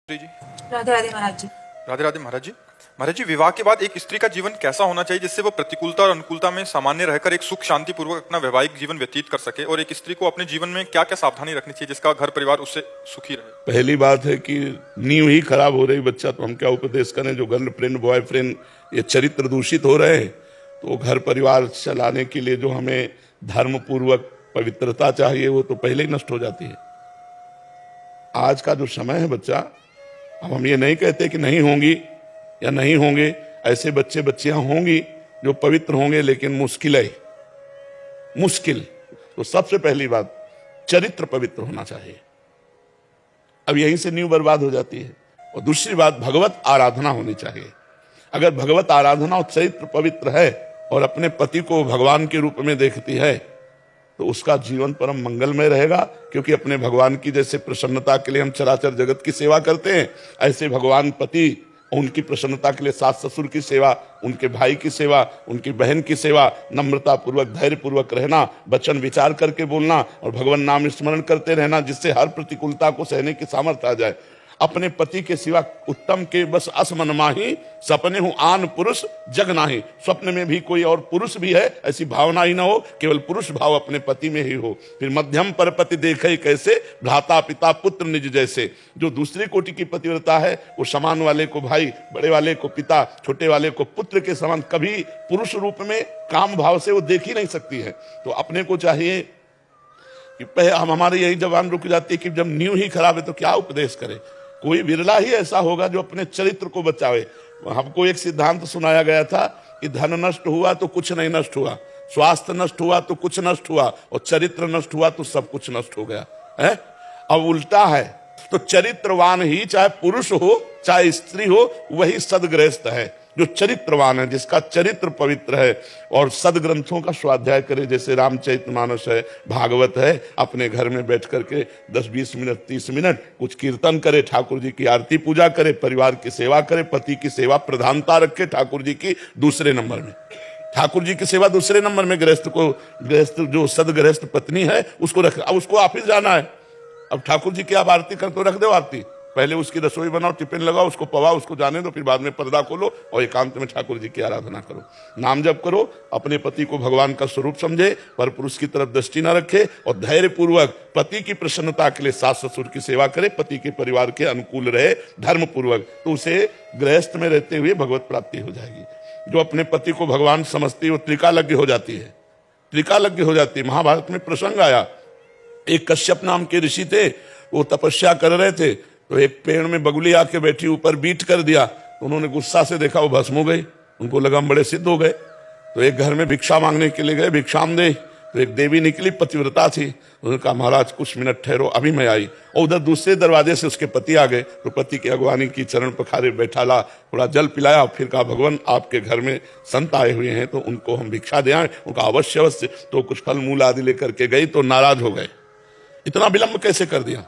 जी। राधे राधे महाराज जी। राधे राधे महाराज जी। महाराज जी, विवाह के बाद एक स्त्री का जीवन कैसा होना चाहिए जिससे वो प्रतिकूलता और अनुकूलता में सामान्य रहकर एक सुख शांति पूर्वक अपना वैवाहिक जीवन व्यतीत कर सके, और एक स्त्री को अपने जीवन में क्या क्या सावधानी रखनी चाहिए जिसका घर परिवार उससे सुखी रहे? पहली बात है कि नींव ही खराब हो रही बच्चा, तो हम क्या उपदेश करें? जो गर्लफ्रेंड बॉयफ्रेंड ये चरित्र दूषित हो रहे हैं, तो घर परिवार चलाने के लिए जो हमें धर्म पूर्वक पवित्रता चाहिए वो तो पहले ही नष्ट हो जाती है। आज का जो समय है बच्चा, अब हम ये नहीं कहते कि नहीं होंगी या नहीं होंगे, ऐसे बच्चे बच्चियां होंगी जो पवित्र होंगे, लेकिन मुश्किल है, मुश्किल। तो सबसे पहली बात, चरित्र पवित्र होना चाहिए। अब यहीं से नींव बर्बाद हो जाती है। और दूसरी बात, भगवत आराधना होनी चाहिए। अगर भगवत आराधना और चरित्र पवित्र है और अपने पति को भगवान के रूप में देखती है, तो उसका जीवन परम मंगलमय रहेगा। क्योंकि अपने भगवान की जैसे प्रसन्नता के लिए हम चराचर जगत की सेवा करते हैं, ऐसे भगवान पति उनकी प्रसन्नता के लिए सास ससुर की सेवा, उनके भाई की सेवा, उनकी बहन की सेवा, नम्रता पूर्वक धैर्य पूर्वक रहना, वचन विचार करके बोलना और भगवान नाम स्मरण करते रहना, जिससे हर प्रतिकूलता को सहने की सामर्थ्य आ जाए। अपने पति के सिवा उत्तम के बस असमन माही, सपने हूं आन पुरुष जग नाही। स्वप्न में भी कोई और पुरुष भी है ऐसी भावना ही ना हो, केवल पुरुष भाव अपने पति में ही हो। फिर मध्यम पर पति देखे कैसे, भ्राता पिता पुत्र निज जैसे। जो दूसरी कोटि की पतिव्रता है वो समान वाले को भाई, बड़े वाले को पिता, छोटे वाले को पुत्र के समान कभी पुरुष रूप में काम भाव से वो देख ही नहीं सकती है। तो अपने को चाहिए कि हम हमारी यही जबान रुक जाती है कि जब नींव ही खराब है तो क्या उपदेश करें। कोई विरला ही ऐसा होगा जो अपने चरित्र को बचावे। हमको एक सिद्धांत सुनाया गया था कि धन नष्ट हुआ तो कुछ नहीं नष्ट हुआ, स्वास्थ्य नष्ट हुआ तो कुछ नष्ट हुआ, और चरित्र नष्ट हुआ तो सब कुछ नष्ट हो गया है। अब उल्टा है, तो चरित्रवान ही, चाहे पुरुष हो चाहे स्त्री हो, वही सदगृहस्थ है जो चरित्रवान है, जिसका चरित्र पवित्र है और सदग्रंथों का स्वाध्याय करे। जैसे रामचरितमानस है, भागवत है, अपने घर में बैठ करके 10-20 मिनट 30 मिनट कुछ कीर्तन करे, ठाकुर जी की आरती पूजा करे, परिवार की सेवा करे, पति की सेवा प्रधानता रखे, ठाकुर जी की दूसरे नंबर में, ठाकुर जी की सेवा दूसरे नंबर में। गृहस्थ जो सदगृहस्थ पत्नी है उसको रख। अब उसको ऑफिस जाना है, अब ठाकुर जी की आप आरती कर तो रख दो आरती, पहले उसकी रसोई बनाओ, टिफिन लगाओ, उसको पवाओ, उसको जाने दो, फिर बाद में पर्दा खोलो और एकांत में ठाकुर जी की आराधना करो, नाम जप करो। अपने पति को भगवान का स्वरूप समझे, पर पुरुष की तरफ दृष्टि न रखे, और धैर्य पूर्वक पति की प्रसन्नता के लिए सास ससुर की सेवा करे, पति के परिवार के अनुकूल रहे धर्म पूर्वक, तो उसे गृहस्थ में रहते हुए भगवत प्राप्ति हो जाएगी। जो अपने पति को भगवान समझती है वो त्रिकालज्ञ हो जाती है, त्रिकालज्ञ हो जाती है। महाभारत में प्रसंग आया, एक कश्यप नाम के ऋषि थे, वो तपस्या कर रहे थे, तो एक पेड़ में बगुली आके बैठी, ऊपर बीट कर दिया, तो उन्होंने गुस्सा से देखा वो भस्म हो गई। उनको लगा हम बड़े सिद्ध हो गए, तो एक घर में भिक्षा मांगने के लिए गए, भिक्षाम दे, तो एक देवी निकली, पतिव्रता थी। उन्होंने कहा महाराज कुछ मिनट ठहरो, अभी मैं आई। और उधर दूसरे दरवाजे से उसके पति आ गए, तो पति की अगवानी की, चरण पखारे, बैठाला, थोड़ा जल पिलाया, फिर कहा भगवान आपके घर में संत आए हुए हैं तो उनको हम भिक्षा दे आए। उनका अवश्य अवश्य। तो कुछ फल मूल आदि लेकर के गई, तो नाराज हो गए, इतना विलंब कैसे कर दिया।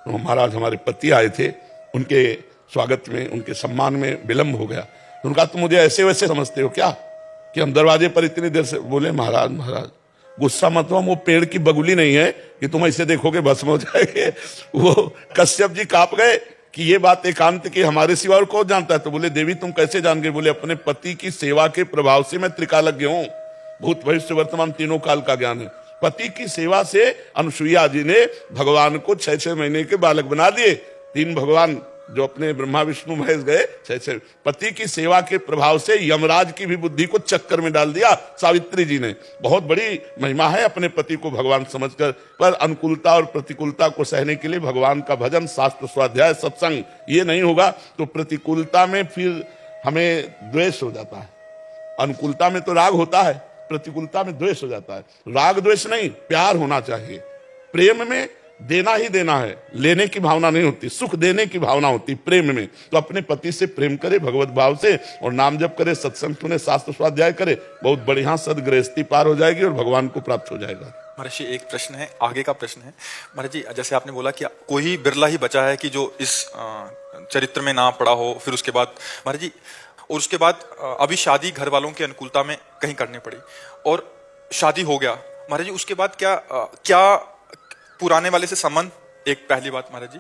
तो महाराज हमारे पति आए थे, उनके स्वागत में, उनके सम्मान में विलंब हो गया। तो उनका तुम मुझे ऐसे वैसे समझते हो क्या कि हम दरवाजे पर इतनी देर से। बोले महाराज महाराज गुस्सा मत हो, वो पेड़ की बगुली नहीं है कि तुम ऐसे देखोगे भस्म हो जाएंगे। वो कश्यप जी कांप गए कि ये बात एकांत की हमारे सिवा और कौन जानता है। तो बोले देवी तुम कैसे जान गए? बोले अपने पति की सेवा के प्रभाव से मैं त्रिकालज्ञ हूं, भूत भविष्य वर्तमान तीनों काल का ज्ञान है। पति की सेवा से अनुसुईया जी ने भगवान को 6-6 महीने के बालक बना दिए। 3 भगवान जो अपने ब्रह्मा विष्णु महेश गए, 6-6 पति की सेवा के प्रभाव से यमराज की भी बुद्धि को चक्कर में डाल दिया सावित्री जी ने। बहुत बड़ी महिमा है अपने पति को भगवान समझकर। पर अनुकूलता और प्रतिकूलता को सहने के लिए भगवान का भजन, शास्त्र स्वाध्याय, सत्संग, ये नहीं होगा तो प्रतिकूलता में फिर हमें द्वेष हो जाता है। अनुकूलता में तो राग होता है, प्रतिकूलता में द्वेष हो जाता है। राग द्वेष नहीं, प्यार होना चाहिए। प्रेम में देना ही देना है, लेने की भावना नहीं होती, सुख देने की भावना होती प्रेम में। तो अपने पति से प्रेम करे भगवत भाव से, और नाम जप करे, सत्संग सुने, शास्त्र स्वाध्याय करे, बहुत बढ़िया सदगृहस्थी पार हो जाएगी और भगवान को प्राप्त हो जाएगा। महाराज जी एक प्रश्न है, आगे का प्रश्न है। महाराज जी जैसे आपने बोला कि कोई बिरला ही बचा है कि जो इस चरित्र में ना पड़ा हो, फिर उसके बाद महाराज जी, और उसके बाद अभी शादी घर वालों की अनुकूलता में कहीं करनी पड़ी और शादी हो गया महाराज जी, उसके बाद क्या पुराने वाले से संबंध, एक पहली बात महाराज जी,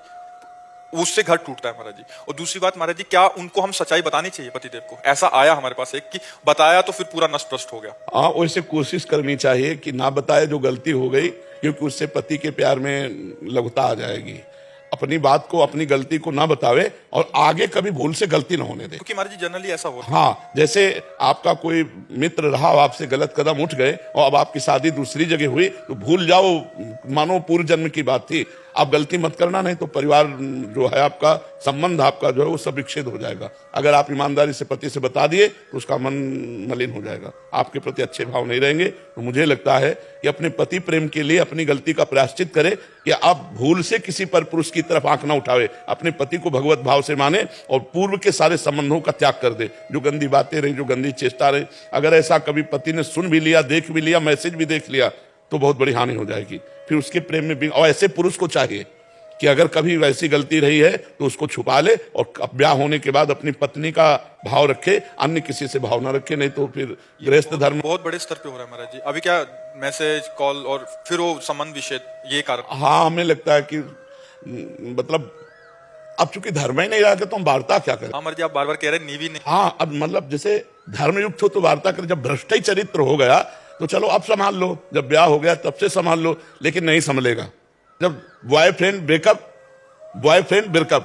उससे घर टूटता है महाराज जी। और दूसरी बात महाराज जी, क्या उनको हम सच्चाई बतानी चाहिए पतिदेव को? ऐसा आया हमारे पास एक कि बताया तो फिर पूरा नष्ट भ्रष्ट हो गया। हाँ, वैसे कोशिश करनी चाहिए कि ना बताए जो गलती हो गई, क्योंकि उससे पति के प्यार में लघुता आ जाएगी। अपनी बात को, अपनी गलती को ना बतावे और आगे कभी भूल से गलती ना होने दे। क्योंकि महाराज जी जनरली ऐसा होता है। हाँ, जैसे आपका कोई मित्र रहा, आपसे गलत कदम उठ गए और अब आपकी शादी दूसरी जगह हुई, तो भूल जाओ, मानो पूर्व जन्म की बात थी, आप गलती मत करना, नहीं तो परिवार जो है आपका, संबंध आपका जो है वो सब विच्छेद हो जाएगा। अगर आप ईमानदारी से पति से बता दिए तो उसका मन मलिन हो जाएगा, आपके प्रति अच्छे भाव नहीं रहेंगे। तो मुझे लगता है कि अपने पति प्रेम के लिए अपनी गलती का प्रायश्चित करे कि आप भूल से किसी पर पुरुष की तरफ आंख ना उठावे, अपने पति को भगवत भाव से माने और पूर्व के सारे संबंधों का त्याग कर दे। जो गंदी बातें रही, जो गंदी चेष्टा रही, अगर ऐसा कभी पति ने सुन भी लिया, देख भी लिया, मैसेज भी देख लिया, तो बहुत बड़ी हानि हो जाएगी। फिर उसके प्रेम में भी, और ऐसे पुरुष को चाहिए कि अगर कभी वैसी गलती रही है तो उसको छुपा ले और ब्याह होने के बाद अपनी पत्नी का भाव रखे, अन्य किसी से भाव ना रखे, नहीं तो फिर गृहस्थ धर्म बहुत बड़े स्तर पे हो रहा है महाराज जी। अभी क्या मैसेज, कॉल और फिर वो संबंध विच्छेद, ये कारण। हाँ, हमें लगता है कि मतलब अब चूंकि धर्म ही नहीं रहा तो हम वार्ता क्या करें। हाँ महाराज जी, आप बार बार कह रहे हैं नीवी नहीं। हाँ, अब मतलब जैसे धर्मयुक्त हो तो वार्ता करें, जब भ्रष्ट ही चरित्र हो गया तो चलो अब संभाल लो, जब ब्याह हो गया तब से संभाल लो, लेकिन नहीं संभलेगा। जब बॉयफ्रेंड ब्रेकअप,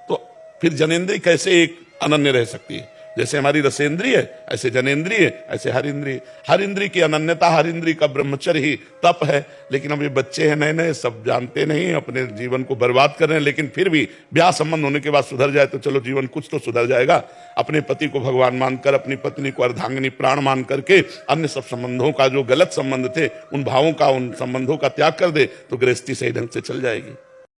तो फिर जनेंद्रिय कैसे एक अनन्य रह सकती है? जैसे हमारी रसेंद्रिय है, ऐसे जनेंद्रिय, ऐसे हर इंद्रिय। हर इंद्रिय की अनन्यता, हर इंद्रिय का ब्रह्मचर्य ही तप है। लेकिन अब ये बच्चे हैं नए नए, सब जानते नहीं, अपने जीवन को बर्बाद कर रहे हैं, लेकिन फिर भी ब्याह संबंध होने के बाद सुधर जाए तो चलो जीवन कुछ तो सुधर जाएगा। अपने पति को भगवान मानकर, अपनी पत्नी को अर्धांगिनी प्राण मान करके अन्य सब संबंधों का, जो गलत संबंध थे, उन भावों का, उन संबंधों का त्याग कर दे तो गृहस्थी सही ढंग से चल जाएगी।